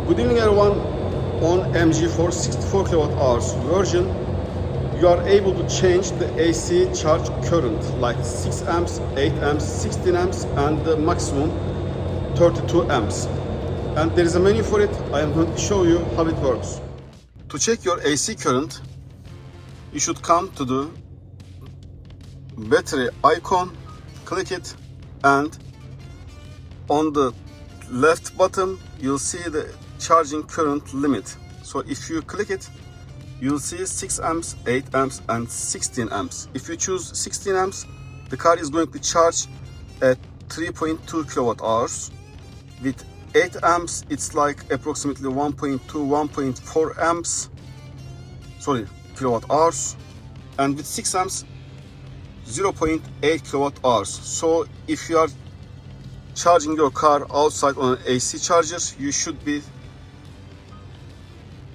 Good evening everyone. On MG4 64 kWh version, you are able to change the AC charge current like 6 amps, 8 amps, 16 amps and the maximum 32 amps. And there is a menu for it. I am going to show you how it works. To check your AC current, you should come to the battery icon, click it, and on the left bottom you'll see the charging current limit. So if you click it, you'll see 6 amps, 8 amps and 16 amps. If you choose 16 amps, the car is going to charge at 3.2 kilowatt hours. With 8 amps, it's like approximately 1.2, 1.4 amps, kilowatt hours. And with 6 amps, 0.8 kilowatt hours. So if you are charging your car outside on an AC charger, you should be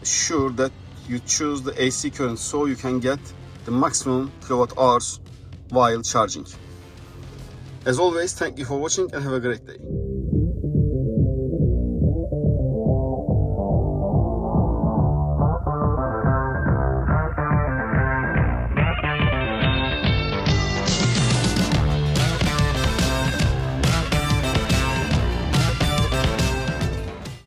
sure that you choose the AC current so you can get the maximum kilowatt hours while charging. As always, thank you for watching and have a great day.